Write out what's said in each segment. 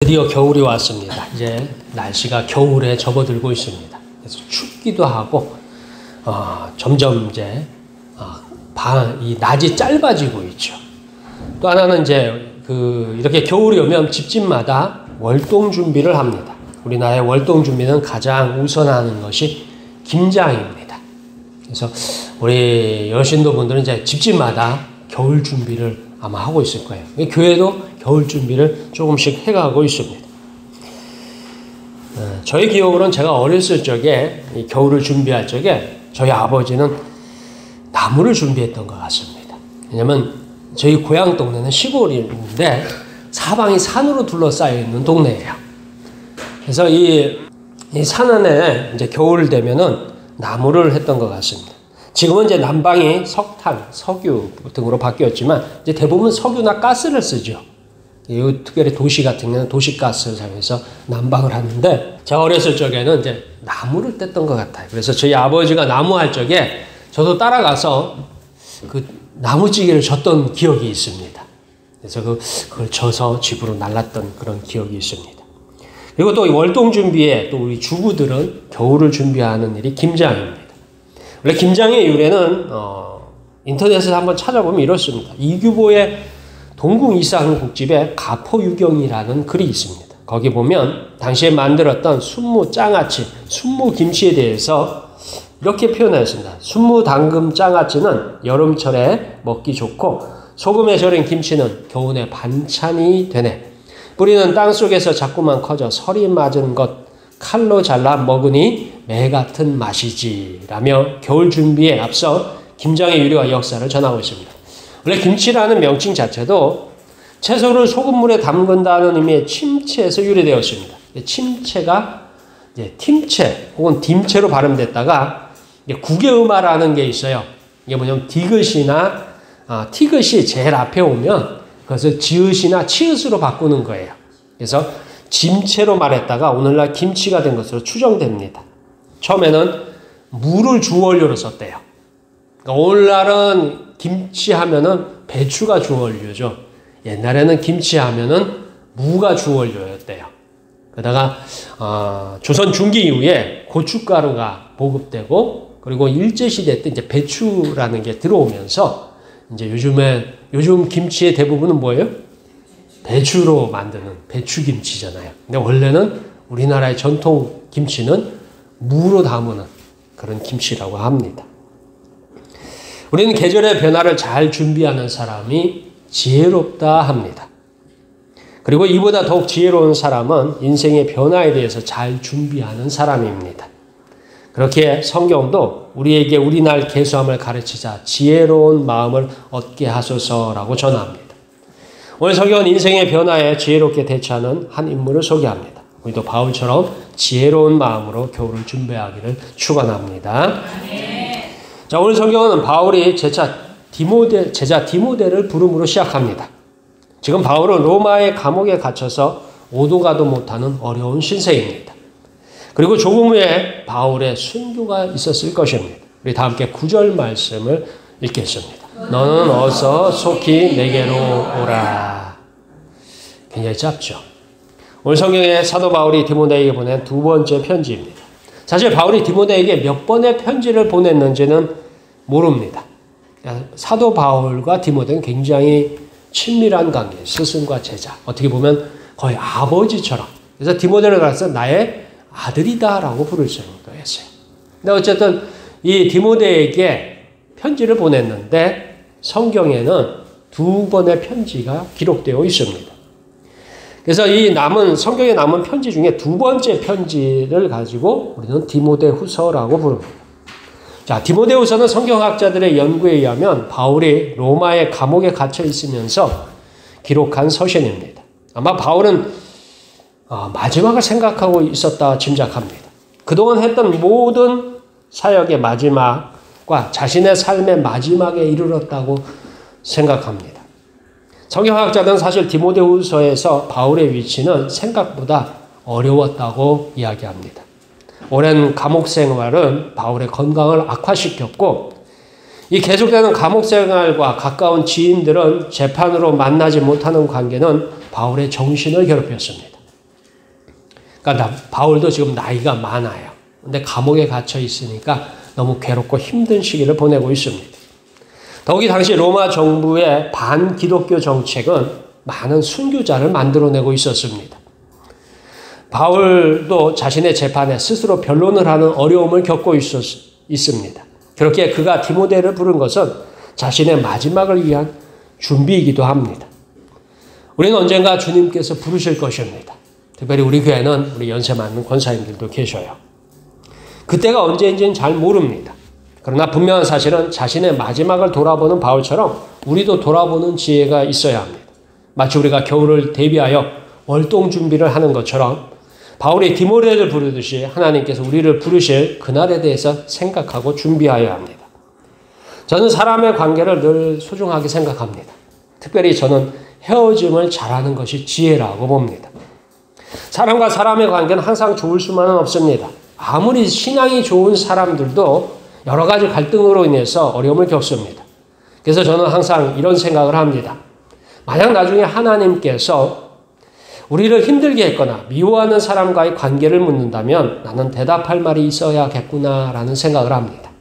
드디어 겨울이 왔습니다. 이제 날씨가 겨울에 접어들고 있습니다. 그래서 춥기도 하고 점점 이제 이 낮이 짧아지고 있죠. 또 하나는 이제 이렇게 겨울이 오면 집집마다 월동 준비를 합니다. 우리나라의 월동 준비는 가장 우선하는 것이 김장입니다. 그래서 우리 여신도분들은 이제 집집마다 겨울 준비를 아마 하고 있을 거예요. 교회도 겨울 준비를 조금씩 해가고 있습니다. 저희 기억으로는 제가 어렸을 적에 이 겨울을 준비할 적에 저희 아버지는 나무를 준비했던 것 같습니다. 왜냐면 저희 고향 동네는 시골인데 사방이 산으로 둘러싸여 있는 동네예요. 그래서 이 산 안에 이제 겨울 되면은 나무를 했던 것 같습니다. 지금은 이제 난방이 석탄, 석유 등으로 바뀌었지만 이제 대부분 석유나 가스를 쓰죠. 특별히 도시 같은 경우는 도시가스를 사용해서 난방을 하는데 제가 어렸을 적에는 이제 나무를 뗐던 것 같아요. 그래서 저희 아버지가 나무할 적에 저도 따라가서 그 나무찌개를 젓던 기억이 있습니다. 그래서 그걸 져서 집으로 날랐던 그런 기억이 있습니다. 그리고 또 월동 준비에 또 우리 주부들은 겨울을 준비하는 일이 김장입니다. 원래 김장의 유래는 인터넷에서 한번 찾아보면 이렇습니다. 이규보의 동궁이상국집에 가포유경이라는 글이 있습니다. 거기 보면 당시에 만들었던 순무장아찌, 순무김치에 대해서 이렇게 표현하였습니다. 순무당금 장아찌는 여름철에 먹기 좋고 소금에 절인 김치는 겨울에 반찬이 되네. 뿌리는 땅속에서 자꾸만 커져 설이 맞은 것 칼로 잘라 먹으니 매 같은 맛이지 라며 겨울 준비에 앞서 김장의 유래와 역사를 전하고 있습니다. 원래 김치라는 명칭 자체도 채소를 소금물에 담근다는 의미의 침체에서 유래되었습니다. 침체가 이제 팀체 혹은 딤체로 발음됐다가 국외음화라는 게 있어요. 이게 뭐냐면 디귿이나 티귿이 제일 앞에 오면 그것을 지읒이나 치읒으로 바꾸는 거예요. 그래서 짐체로 말했다가 오늘날 김치가 된 것으로 추정됩니다. 처음에는 무를 주원료로 썼대요. 그러니까 오늘날은 김치 하면은 배추가 주원료죠. 옛날에는 김치 하면은 무가 주원료였대요. 그러다가 조선 중기 이후에 고춧가루가 보급되고 그리고 일제시대 때 이제 배추라는 게 들어오면서 이제 요즘 김치의 대부분은 뭐예요? 배추로 만드는 배추김치잖아요. 근데 원래는 우리나라의 전통 김치는 무로 담으는 그런 김치라고 합니다. 우리는 계절의 변화를 잘 준비하는 사람이 지혜롭다 합니다. 그리고 이보다 더욱 지혜로운 사람은 인생의 변화에 대해서 잘 준비하는 사람입니다. 그렇게 성경도 우리에게 우리날 계수함을 가르치자 지혜로운 마음을 얻게 하소서라고 전합니다. 오늘 성경은 인생의 변화에 지혜롭게 대처하는 한 인물을 소개합니다. 우리도 바울처럼 지혜로운 마음으로 겨울을 준비하기를 축원합니다. 자, 오늘 성경은 바울이 제자 디모데를 부름으로 시작합니다. 지금 바울은 로마의 감옥에 갇혀서 오도 가도 못하는 어려운 신세입니다. 그리고 조금 후에 바울의 순교가 있었을 것입니다. 우리 다 함께 9절 말씀을 읽겠습니다. 너는 어서 속히 내게로 오라. 굉장히 짧죠. 오늘 성경에 사도 바울이 디모데에게 보낸 두 번째 편지입니다. 사실 바울이 디모데에게 몇 번의 편지를 보냈는지는 모릅니다. 사도 바울과 디모데는 굉장히 친밀한 관계, 스승과 제자. 어떻게 보면 거의 아버지처럼. 그래서 디모데를 가서 나의 아들이다라고 부를 정도 했어요. 근데 어쨌든 이 디모데에게 편지를 보냈는데 성경에는 두 번의 편지가 기록되어 있습니다. 그래서 성경에 남은 편지 중에 두 번째 편지를 가지고 우리는 디모데후서라고 부릅니다. 자, 디모데후서는 성경학자들의 연구에 의하면 바울이 로마의 감옥에 갇혀 있으면서 기록한 서신입니다. 아마 바울은 마지막을 생각하고 있었다 짐작합니다. 그동안 했던 모든 사역의 마지막과 자신의 삶의 마지막에 이르렀다고 생각합니다. 성경학자들은 사실 디모데후서에서 바울의 위치는 생각보다 어려웠다고 이야기합니다. 오랜 감옥 생활은 바울의 건강을 악화시켰고 이 계속되는 감옥 생활과 가까운 지인들은 재판으로 만나지 못하는 관계는 바울의 정신을 괴롭혔습니다. 그러니까 바울도 지금 나이가 많아요. 근데 감옥에 갇혀 있으니까 너무 괴롭고 힘든 시기를 보내고 있습니다. 더욱이 당시 로마 정부의 반기독교 정책은 많은 순교자를 만들어내고 있었습니다. 바울도 자신의 재판에 스스로 변론을 하는 어려움을 겪고 있습니다. 그렇게 그가 디모데를 부른 것은 자신의 마지막을 위한 준비이기도 합니다. 우리는 언젠가 주님께서 부르실 것입니다. 특별히 우리 교회는 우리 연세 많은 권사님들도 계셔요. 그때가 언제인지는 잘 모릅니다. 그러나 분명한 사실은 자신의 마지막을 돌아보는 바울처럼 우리도 돌아보는 지혜가 있어야 합니다. 마치 우리가 겨울을 대비하여 월동 준비를 하는 것처럼 바울이 디모데를 부르듯이 하나님께서 우리를 부르실 그날에 대해서 생각하고 준비하여야 합니다. 저는 사람의 관계를 늘 소중하게 생각합니다. 특별히 저는 헤어짐을 잘하는 것이 지혜라고 봅니다. 사람과 사람의 관계는 항상 좋을 수만은 없습니다. 아무리 신앙이 좋은 사람들도 여러 가지 갈등으로 인해서 어려움을 겪습니다. 그래서 저는 항상 이런 생각을 합니다. 만약 나중에 하나님께서 우리를 힘들게 했거나 미워하는 사람과의 관계를 묻는다면 나는 대답할 말이 있어야겠구나라는 생각을 합니다.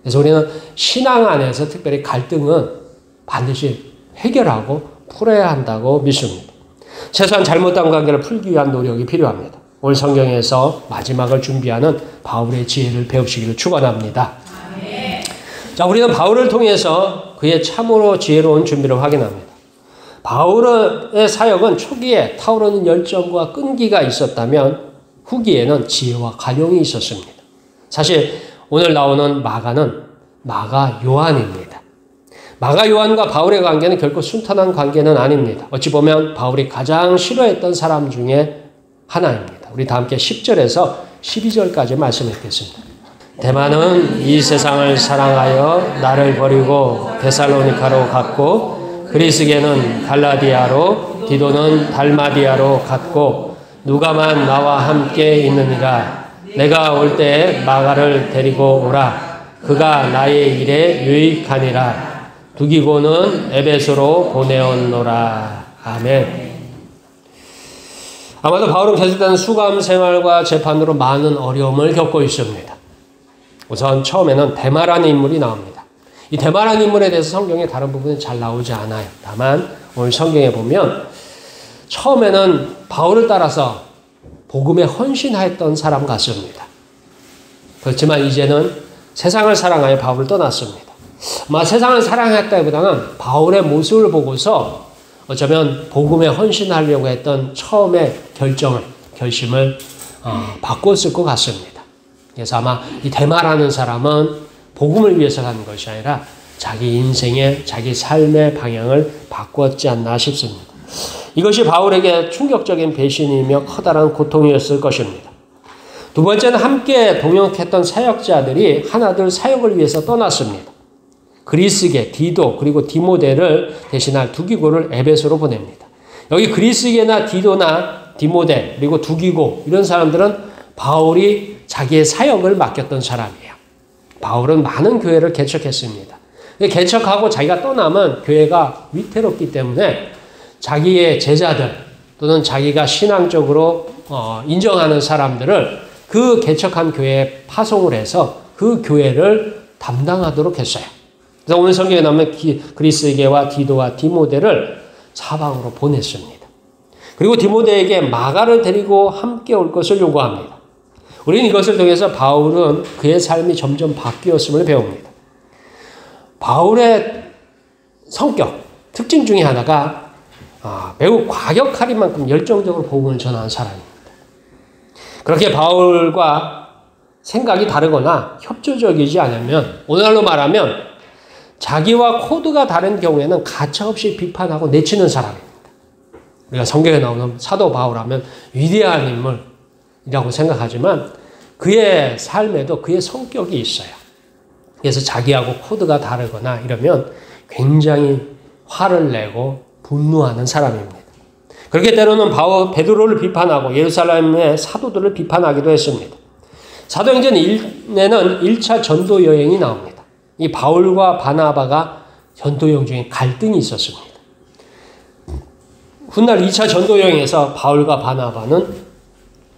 그래서 우리는 신앙 안에서 특별히 갈등은 반드시 해결하고 풀어야 한다고 믿습니다. 최소한 잘못된 관계를 풀기 위한 노력이 필요합니다. 오늘 성경에서 마지막을 준비하는 바울의 지혜를 배우시기를 축원합니다. 자, 우리는 바울을 통해서 그의 참으로 지혜로운 준비를 확인합니다. 바울의 사역은 초기에 타오르는 열정과 끈기가 있었다면 후기에는 지혜와 관용이 있었습니다. 사실 오늘 나오는 마가는 마가 요한입니다. 마가 요한과 바울의 관계는 결코 순탄한 관계는 아닙니다. 어찌 보면 바울이 가장 싫어했던 사람 중에 하나입니다. 우리 다 함께 10절에서 12절까지 말씀드리겠습니다. 데마는 이 세상을 사랑하여 나를 버리고 데살로니가로 갔고 그리스게는 갈라디아로 디도는 달마디아로 갔고 누가만 나와 함께 있느니라. 내가 올 때에 마가를 데리고 오라. 그가 나의 일에 유익하니라. 두기고는 에베소로 보내었노라. 아멘. 아마도 바울은 계속되는 수감 생활과 재판으로 많은 어려움을 겪고 있습니다. 우선 처음에는 데마라는 인물이 나옵니다. 이 데마라는 인물에 대해서 성경에 다른 부분은 잘 나오지 않아요. 다만 오늘 성경에 보면 처음에는 바울을 따라서 복음에 헌신하였던 사람 같습니다. 그렇지만 이제는 세상을 사랑하여 바울을 떠났습니다. 아마 세상을 사랑했다기보다는 바울의 모습을 보고서 어쩌면 복음에 헌신하려고 했던 처음의 결심을 바꿨을 것 같습니다. 그래서 아마 이 데마라는 사람은 복음을 위해서 가는 것이 아니라 자기 인생의, 자기 삶의 방향을 바꿨지 않나 싶습니다. 이것이 바울에게 충격적인 배신이며 커다란 고통이었을 것입니다. 두 번째는 함께 동역했던 사역자들이 하나둘 사역을 위해서 떠났습니다. 그리스게, 디도, 그리고 디모데를 대신할 두기고를 에베소로 보냅니다. 여기 그리스게나 디도나 디모데, 그리고 두기고 이런 사람들은 바울이 자기의 사역을 맡겼던 사람이에요. 바울은 많은 교회를 개척했습니다. 개척하고 자기가 떠나면 교회가 위태롭기 때문에 자기의 제자들 또는 자기가 신앙적으로 인정하는 사람들을 그 개척한 교회에 파송을 해서 그 교회를 담당하도록 했어요. 그래서 오늘 성경에 나오면 그리스게와 디도와 디모데를 사방으로 보냈습니다. 그리고 디모데에게 마가를 데리고 함께 올 것을 요구합니다. 우리는 이것을 통해서 바울은 그의 삶이 점점 바뀌었음을 배웁니다. 바울의 성격, 특징 중에 하나가 매우 과격할 만큼 열정적으로 복음을 전하는 사람입니다. 그렇게 바울과 생각이 다르거나 협조적이지 않으면 오늘날로 말하면 자기와 코드가 다른 경우에는 가차없이 비판하고 내치는 사람입니다. 우리가 성경에 나오는 사도 바울하면 위대한 인물이라고 생각하지만 그의 삶에도 그의 성격이 있어요. 그래서 자기하고 코드가 다르거나 이러면 굉장히 화를 내고 분노하는 사람입니다. 그렇게 때로는 베드로를 비판하고 예루살렘의 사도들을 비판하기도 했습니다. 사도행전 1에는 1차 전도 여행이 나옵니다. 이 바울과 바나바가 전도 여행 중에 갈등이 있었습니다. 훗날 2차 전도 여행에서 바울과 바나바는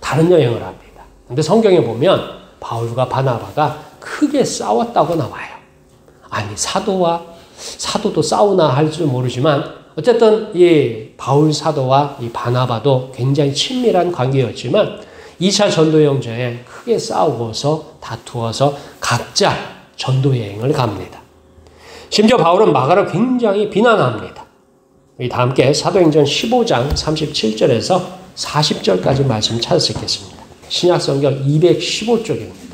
다른 여행을 합니다. 근데 성경에 보면 바울과 바나바가 크게 싸웠다고 나와요. 아니, 사도도 싸우나 할 줄 모르지만 어쨌든 이 바울 사도와 이 바나바도 굉장히 친밀한 관계였지만 2차 전도 여행에 크게 싸우고서 다투어서 각자 전도 여행을 갑니다. 심지어 바울은 마가를 굉장히 비난합니다. 다 함께 사도행전 15장 37절에서 40절까지 말씀 찾으시겠습니다. 신약성경 215쪽입니다.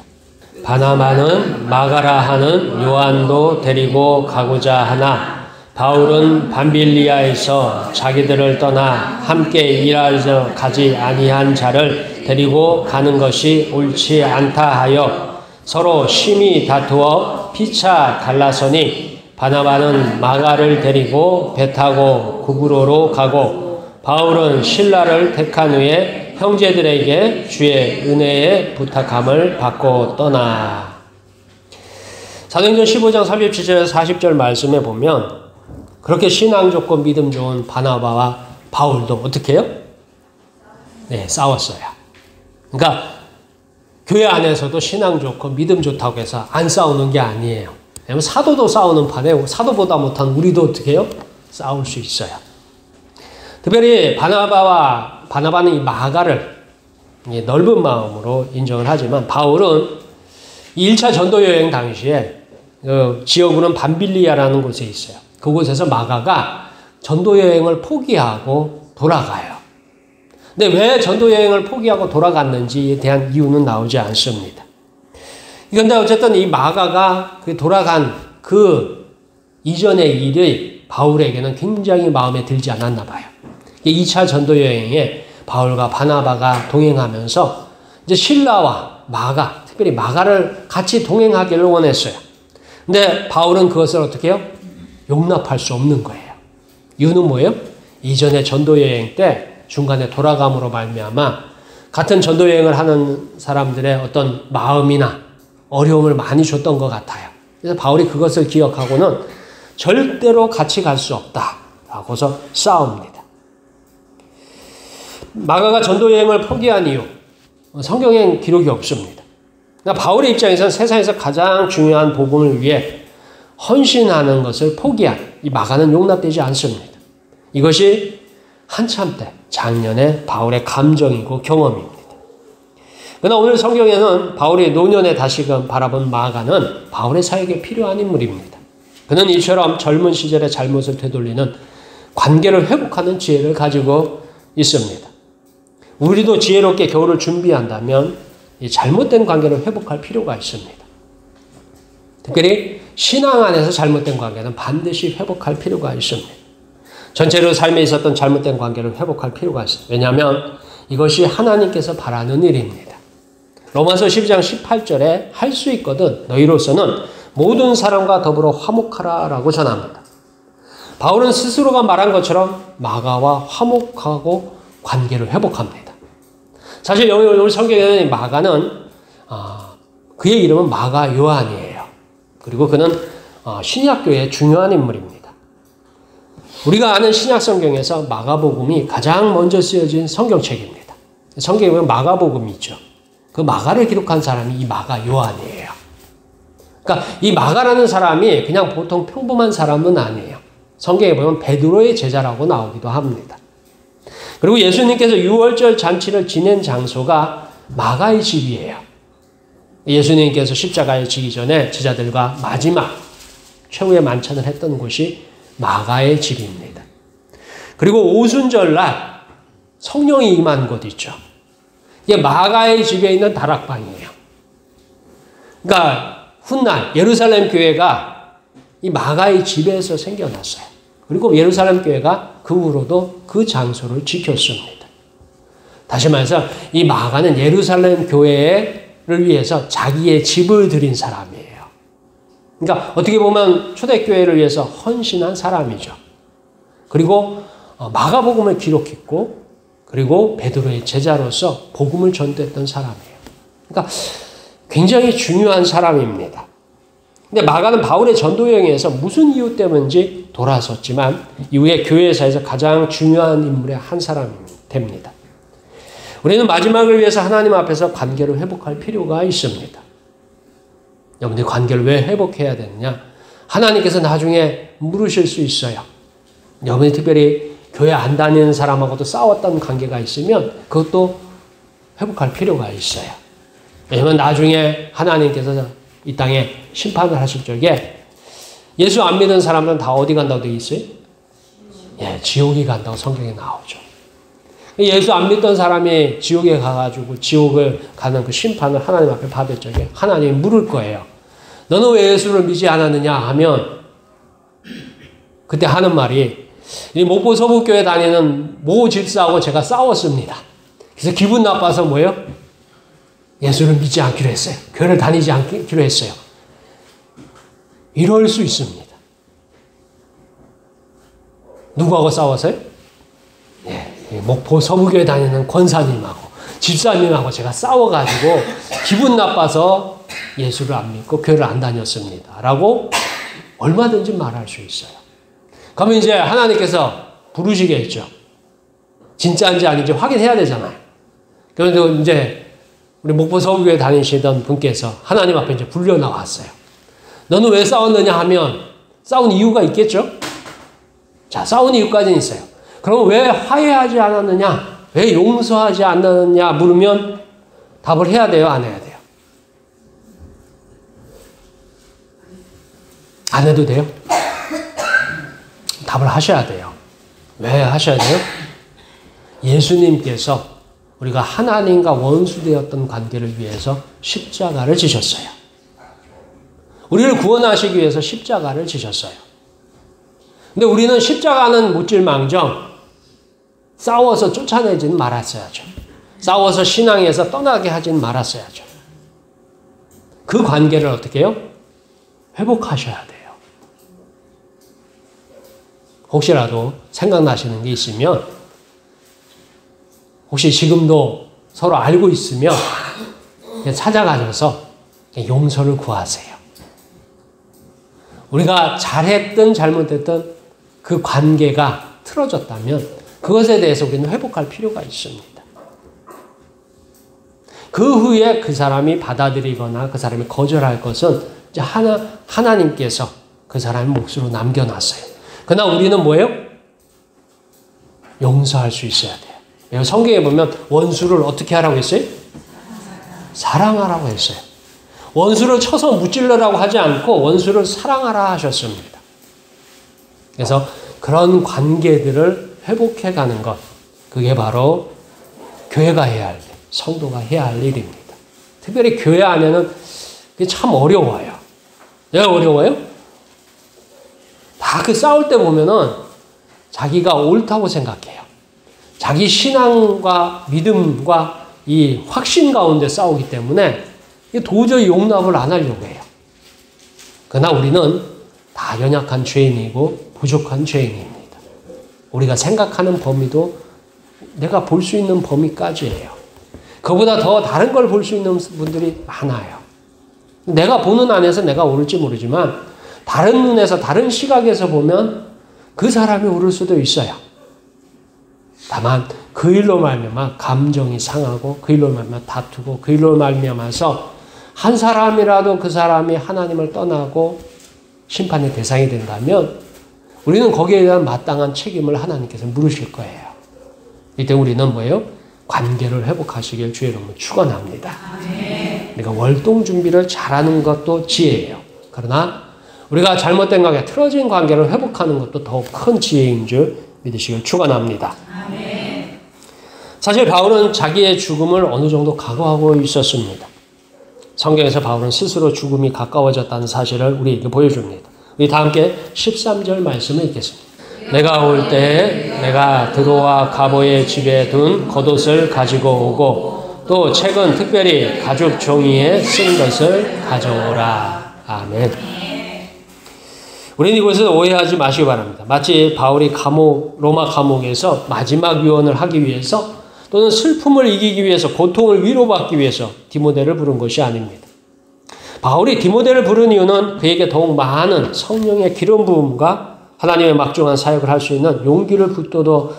바나바는 마가라 하는 요한도 데리고 가고자 하나 바울은 밤빌리아에서 자기들을 떠나 함께 일하러 가지 아니한 자를 데리고 가는 것이 옳지 않다 하여 서로 심히 다투어 피차 갈라서니 바나바는 마가를 데리고 배 타고 구브로로 가고 바울은 실라를 택한 후에 형제들에게 주의 은혜에 부탁함을 받고 떠나. 사도행전 15장 37절에서 40절 말씀에 보면 그렇게 신앙 좋고 믿음 좋은 바나바와 바울도 어떻게 해요? 네, 싸웠어요. 그러니까 교회 안에서도 신앙 좋고 믿음 좋다고 해서 안 싸우는 게 아니에요. 왜냐하면 사도도 싸우는 판에 사도보다 못한 우리도 어떻게 해요? 싸울 수 있어요. 특별히 바나바는 이 마가를 넓은 마음으로 인정을 하지만 바울은 1차 전도 여행 당시에 지역으로는 밤빌리아라는 곳에 있어요. 그곳에서 마가가 전도 여행을 포기하고 돌아가요. 근데 왜 전도 여행을 포기하고 돌아갔는지에 대한 이유는 나오지 않습니다. 그런데 어쨌든 이 마가가 돌아간 그 이전의 일이 바울에게는 굉장히 마음에 들지 않았나 봐요. 2차 전도 여행에 바울과 바나바가 동행하면서 이제 실라와 마가, 특별히 마가를 같이 동행하기를 원했어요. 근데 바울은 그것을 어떻게 해요? 용납할 수 없는 거예요. 이유는 뭐예요? 이전에 전도 여행 때 중간에 돌아감으로 말미암아 같은 전도 여행을 하는 사람들의 어떤 마음이나 어려움을 많이 줬던 것 같아요. 그래서 바울이 그것을 기억하고는 절대로 같이 갈 수 없다라고서 싸웁니다. 마가가 전도 여행을 포기한 이유, 성경엔 기록이 없습니다. 그러니까 바울의 입장에서는 세상에서 가장 중요한 복음을 위해 헌신하는 것을 포기한 이 마가는 용납되지 않습니다. 이것이 한참 때 작년에 바울의 감정이고 경험입니다. 그러나 오늘 성경에는 바울이 노년에 다시금 바라본 마가는 바울의 사역에 필요한 인물입니다. 그는 이처럼 젊은 시절의 잘못을 되돌리는 관계를 회복하는 지혜를 가지고 있습니다. 우리도 지혜롭게 겨울을 준비한다면 이 잘못된 관계를 회복할 필요가 있습니다. 특별히 신앙 안에서 잘못된 관계는 반드시 회복할 필요가 있습니다. 전체로 삶에 있었던 잘못된 관계를 회복할 필요가 있습니다. 왜냐하면 이것이 하나님께서 바라는 일입니다. 로마서 12장 18절에 할 수 있거든 너희로서는 모든 사람과 더불어 화목하라 라고 전합니다. 바울은 스스로가 말한 것처럼 마가와 화목하고 관계를 회복합니다. 사실 오늘 성경에는 마가는 그의 이름은 마가 요한이에요. 그리고 그는 신약교회의 중요한 인물입니다. 우리가 아는 신약 성경에서 마가복음이 가장 먼저 쓰여진 성경책입니다. 성경에 보면 마가복음이 있죠. 그 마가를 기록한 사람이 이 마가 요한이에요. 그러니까 이 마가라는 사람이 그냥 보통 평범한 사람은 아니에요. 성경에 보면 베드로의 제자라고 나오기도 합니다. 그리고 예수님께서 유월절 잔치를 지낸 장소가 마가의 집이에요. 예수님께서 십자가에 지기 전에 제자들과 마지막 최후의 만찬을 했던 곳이 마가의 집입니다. 그리고 오순절날 성령이 임한 곳 있죠. 이게 마가의 집에 있는 다락방이에요. 그러니까 훗날 예루살렘 교회가 이 마가의 집에서 생겨났어요. 그리고 예루살렘 교회가 그 후로도 그 장소를 지켰습니다. 다시 말해서 이 마가는 예루살렘 교회를 위해서 자기의 집을 드린 사람이에요. 그러니까 어떻게 보면 초대교회를 위해서 헌신한 사람이죠. 그리고 마가복음을 기록했고 그리고 베드로의 제자로서 복음을 전도했던 사람이에요. 그러니까 굉장히 중요한 사람입니다. 근데 마가는 바울의 전도 여행에서 무슨 이유 때문인지 돌아섰지만 이후에 교회사에서 가장 중요한 인물의 한 사람이 됩니다. 우리는 마지막을 위해서 하나님 앞에서 관계를 회복할 필요가 있습니다. 여러분들 관계를 왜 회복해야 되느냐? 하나님께서 나중에 물으실 수 있어요. 여러분이 특별히 교회 안 다니는 사람하고도 싸웠던 관계가 있으면 그것도 회복할 필요가 있어요. 왜냐하면 나중에 하나님께서 이 땅에 심판을 하실 적에 예수 안 믿는 사람들은 다 어디 간다고 되어 있어요? 예, 지옥에 간다고 성경에 나오죠. 예수 안 믿던 사람이 지옥에 가가지고 지옥을 가는 그 심판을 하나님 앞에 받을 적에 하나님이 물을 거예요. 너는 왜 예수를 믿지 않았느냐 하면 그때 하는 말이 이 목포 서북교회 다니는 모 집사하고 제가 싸웠습니다. 그래서 기분 나빠서 뭐예요? 예수를 믿지 않기로 했어요. 교회를 다니지 않기로 했어요. 이럴 수 있습니다. 누구하고 싸웠어요? 예, 목포 서북교회 다니는 권사님하고 집사님하고 제가 싸워가지고 기분 나빠서 예수를 안 믿고 교회를 안 다녔습니다. 라고 얼마든지 말할 수 있어요. 그러면 이제 하나님께서 부르시겠죠. 진짜인지 아닌지 확인해야 되잖아요. 그래서 이제 우리 목포 서울교회 다니시던 분께서 하나님 앞에 이제 불려 나왔어요. 너는 왜 싸웠느냐 하면 싸운 이유가 있겠죠? 자, 싸운 이유까지는 있어요. 그럼 왜 화해하지 않았느냐? 왜 용서하지 않느냐 물으면 답을 해야 돼요? 안 해야 돼요? 안 해도 돼요? 답을 하셔야 돼요. 왜 하셔야 돼요? 예수님께서 우리가 하나님과 원수되었던 관계를 위해서 십자가를 지셨어요. 우리를 구원하시기 위해서 십자가를 지셨어요. 근데 우리는 십자가는 못질망정 싸워서 쫓아내지는 말았어야죠. 싸워서 신앙에서 떠나게 하지는 말았어야죠. 그 관계를 어떻게 해요? 회복하셔야 돼요. 혹시라도 생각나시는 게 있으면 혹시 지금도 서로 알고 있으면 찾아가셔서 용서를 구하세요. 우리가 잘했든 잘못했든 그 관계가 틀어졌다면 그것에 대해서 우리는 회복할 필요가 있습니다. 그 후에 그 사람이 받아들이거나 그 사람이 거절할 것은 이제 하나님께서 그 사람의 몫으로 남겨놨어요. 그러나 우리는 뭐예요? 용서할 수 있어야 돼요. 성경에 보면 원수를 어떻게 하라고 했어요? 사랑하라고 했어요. 원수를 쳐서 무찔러라고 하지 않고 원수를 사랑하라 하셨습니다. 그래서 그런 관계들을 회복해가는 것, 그게 바로 교회가 해야 할 일, 성도가 해야 할 일입니다. 특별히 교회 안에는 그게 참 어려워요. 왜 어려워요? 다 그 싸울 때 보면은 자기가 옳다고 생각해요. 자기 신앙과 믿음과 이 확신 가운데 싸우기 때문에 도저히 용납을 안 하려고 해요. 그러나 우리는 다 연약한 죄인이고 부족한 죄인입니다. 우리가 생각하는 범위도 내가 볼 수 있는 범위까지예요. 그보다 더 다른 걸 볼 수 있는 분들이 많아요. 내가 보는 안에서 내가 옳을지 모르지만 다른 눈에서 다른 시각에서 보면 그 사람이 옳을 수도 있어요. 다만 그 일로 말미암아 감정이 상하고 그 일로 말미암아 다투고 그 일로 말미암아서 한 사람이라도 그 사람이 하나님을 떠나고 심판의 대상이 된다면 우리는 거기에 대한 마땅한 책임을 하나님께서 물으실 거예요. 이때 우리는 뭐예요? 관계를 회복하시길 주의 이름으로 축원합니다. 우리가 월동 준비를 잘하는 것도 지혜예요. 그러나 우리가 잘못된 관계, 틀어진 관계를 회복하는 것도 더욱 큰 지혜인 줄 믿으시길 축원합니다. 사실 바울은 자기의 죽음을 어느 정도 각오하고 있었습니다. 성경에서 바울은 스스로 죽음이 가까워졌다는 사실을 우리에게 보여줍니다. 우리 다 함께 13절 말씀을 읽겠습니다. 내가 올 때 내가 드로아 가보의 집에 둔 겉옷을 가지고 오고 또 책은 특별히 가죽 종이에 쓴 것을 가져오라. 아멘. 우리는 이곳에서 오해하지 마시기 바랍니다. 마치 바울이 로마 감옥에서 마지막 유언을 하기 위해서 또는 슬픔을 이기기 위해서 고통을 위로받기 위해서 디모데를 부른 것이 아닙니다. 바울이 디모데를 부른 이유는 그에게 더욱 많은 성령의 기름 부음과 하나님의 막중한 사역을 할 수 있는 용기를 붙들어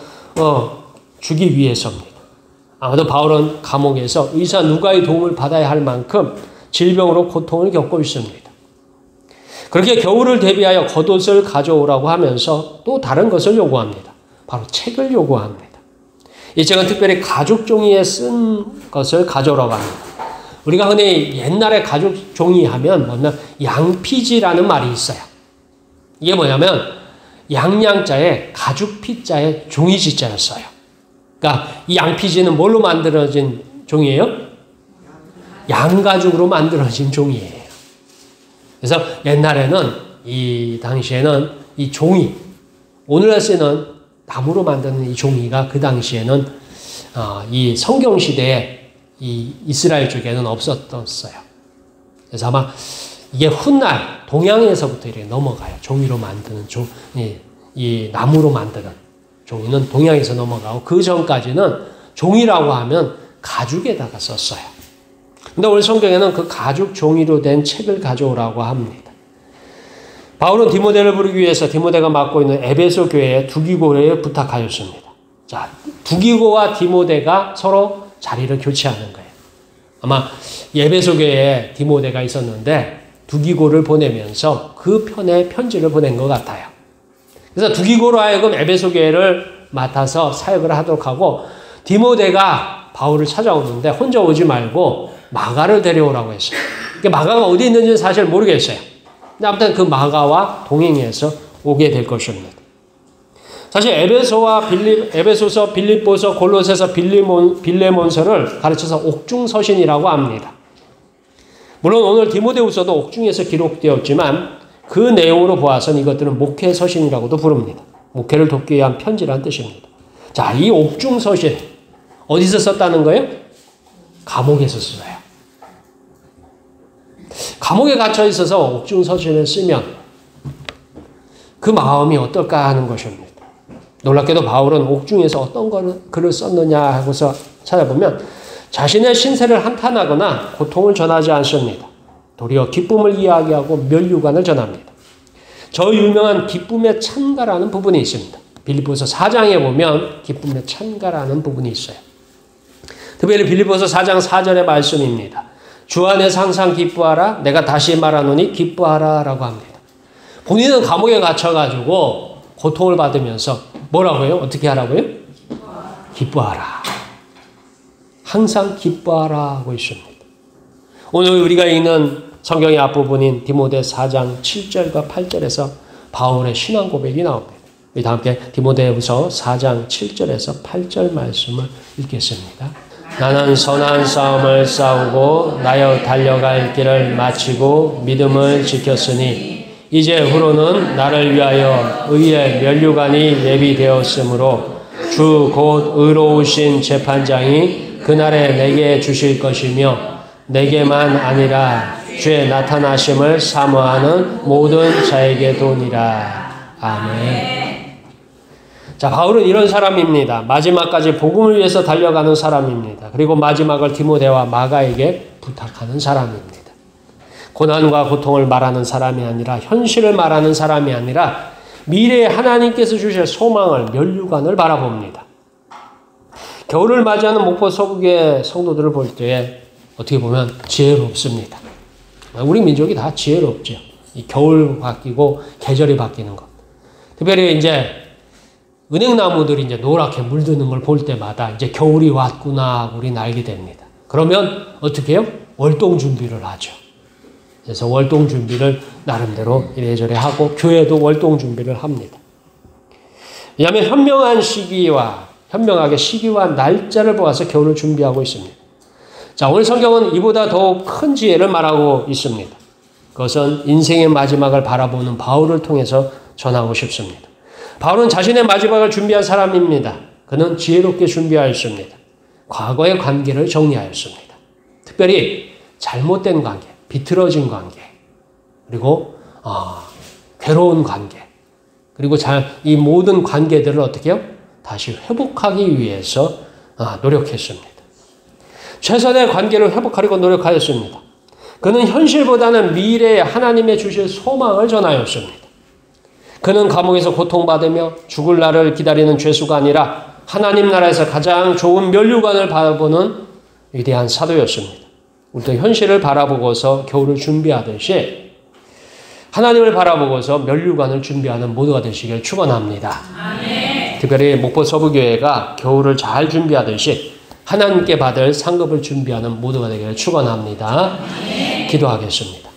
주기 위해서입니다. 아마도 바울은 감옥에서 의사 누가의 도움을 받아야 할 만큼 질병으로 고통을 겪고 있습니다. 그렇게 겨울을 대비하여 겉옷을 가져오라고 하면서 또 다른 것을 요구합니다. 바로 책을 요구합니다. 이 책은 특별히 가죽 종이에 쓴 것을 가져오라고 합니다. 우리가 흔히 옛날에 가죽 종이 하면 뭐냐면 양피지라는 말이 있어요. 이게 뭐냐면 양양자에 가죽 피자에 종이지자였어요. 그러니까 이 양피지는 뭘로 만들어진 종이에요? 양가죽으로 만들어진 종이에요. 그래서 옛날에는 이 당시에는 이 종이, 오늘날 쓰는 나무로 만드는 이 종이가 그 당시에는 이 성경 시대에 이 이스라엘 쪽에는 없었었어요. 그래서 아마 이게 훗날 동양에서부터 이렇게 넘어가요. 종이로 만드는 이 나무로 만드는 종이는 동양에서 넘어가고 그 전까지는 종이라고 하면 가죽에다가 썼어요. 근데 오늘 성경에는 그 가죽 종이로 된 책을 가져오라고 합니다. 바울은 디모데를 부르기 위해서 디모데가 맡고 있는 에베소 교회에 두기고에 부탁하였습니다. 자, 두기고와 디모데가 서로 자리를 교체하는 거예요. 아마 에베소 교회에 디모데가 있었는데 두기고를 보내면서 그 편에 편지를 보낸 것 같아요. 그래서 두기고로 하여금 에베소 교회를 맡아서 사역을 하도록 하고 디모데가 바울을 찾아오는데 혼자 오지 말고 마가를 데려오라고 했어요. 마가가 어디 있는지는 사실 모르겠어요. 근데 아무튼 그 마가와 동행해서 오게 될 것입니다. 사실 에베소서, 빌립보서, 골로새서, 빌레몬서를 가르쳐서 옥중서신이라고 합니다. 물론 오늘 디모데후서도 옥중에서 기록되었지만 그 내용으로 보아서는 이것들은 목회서신이라고도 부릅니다. 목회를 돕기 위한 편지라는 뜻입니다. 자, 이 옥중서신 어디서 썼다는 거예요? 감옥에서 썼어요. 감옥에 갇혀 있어서 옥중서신을 쓰면 그 마음이 어떨까 하는 것입니다. 놀랍게도 바울은 옥중에서 어떤 글을 썼느냐 하고서 찾아보면 자신의 신세를 한탄하거나 고통을 전하지 않습니다. 도리어 기쁨을 이야기하고 면류관을 전합니다. 저 유명한 기쁨의 찬가라는 부분이 있습니다. 빌립보서 4장에 보면 기쁨의 찬가라는 부분이 있어요. 특별히 빌립보서 4장 4절의 말씀입니다. 주 안에서 항상 기뻐하라. 내가 다시 말하노니 기뻐하라 라고 합니다. 본인은 감옥에 갇혀가지고 고통을 받으면서 뭐라고요? 어떻게 하라고요? 기뻐하라. 항상 기뻐하라 하고 있습니다. 오늘 우리가 읽는 성경의 앞부분인 디모데 4장 7절과 8절에서 바울의 신앙 고백이 나옵니다. 우리 다 함께 디모데후서 4장 7절에서 8절 말씀을 읽겠습니다. 나는 선한 싸움을 싸우고 나여 달려갈 길을 마치고 믿음을 지켰으니 이제 후로는 나를 위하여 의의 면류관이 예비되었으므로 주 곧 의로우신 재판장이 그날에 내게 주실 것이며 내게만 아니라 주의 나타나심을 사모하는 모든 자에게 도니라. 아멘. 자, 바울은 이런 사람입니다. 마지막까지 복음을 위해서 달려가는 사람입니다. 그리고 마지막을 디모데와 마가에게 부탁하는 사람입니다. 고난과 고통을 말하는 사람이 아니라 현실을 말하는 사람이 아니라 미래에 하나님께서 주실 소망을 면류관을 바라봅니다. 겨울을 맞이하는 목포 서북의 성도들을 볼 때에 어떻게 보면 지혜롭습니다. 우리 민족이 다 지혜롭죠. 이 겨울 바뀌고 계절이 바뀌는 것. 특별히 이제 은행나무들이 이제 노랗게 물드는 걸 볼 때마다 이제 겨울이 왔구나 우리는 알게 됩니다. 그러면 어떻게 해요? 월동 준비를 하죠. 그래서 월동 준비를 나름대로 이래저래 하고 교회도 월동 준비를 합니다. 왜냐하면 현명하게 시기와 날짜를 보아서 겨울을 준비하고 있습니다. 자, 오늘 성경은 이보다 더욱 큰 지혜를 말하고 있습니다. 그것은 인생의 마지막을 바라보는 바울을 통해서 전하고 싶습니다. 바울은 자신의 마지막을 준비한 사람입니다. 그는 지혜롭게 준비하였습니다. 과거의 관계를 정리하였습니다. 특별히 잘못된 관계, 비틀어진 관계, 그리고 괴로운 관계, 그리고 이 모든 관계들을 어떻게 해요? 다시 회복하기 위해서 노력했습니다. 최선의 관계를 회복하려고 노력하였습니다. 그는 현실보다는 미래에 하나님의 주실 소망을 전하였습니다. 그는 감옥에서 고통받으며 죽을 날을 기다리는 죄수가 아니라 하나님 나라에서 가장 좋은 면류관을 바라보는 위대한 사도였습니다. 우리도 현실을 바라보고서 겨울을 준비하듯이 하나님을 바라보고서 면류관을 준비하는 모두가 되시길 축원합니다. 아멘. 특별히 목포 서부교회가 겨울을 잘 준비하듯이 하나님께 받을 상급을 준비하는 모두가 되기를 축원합니다. 기도하겠습니다.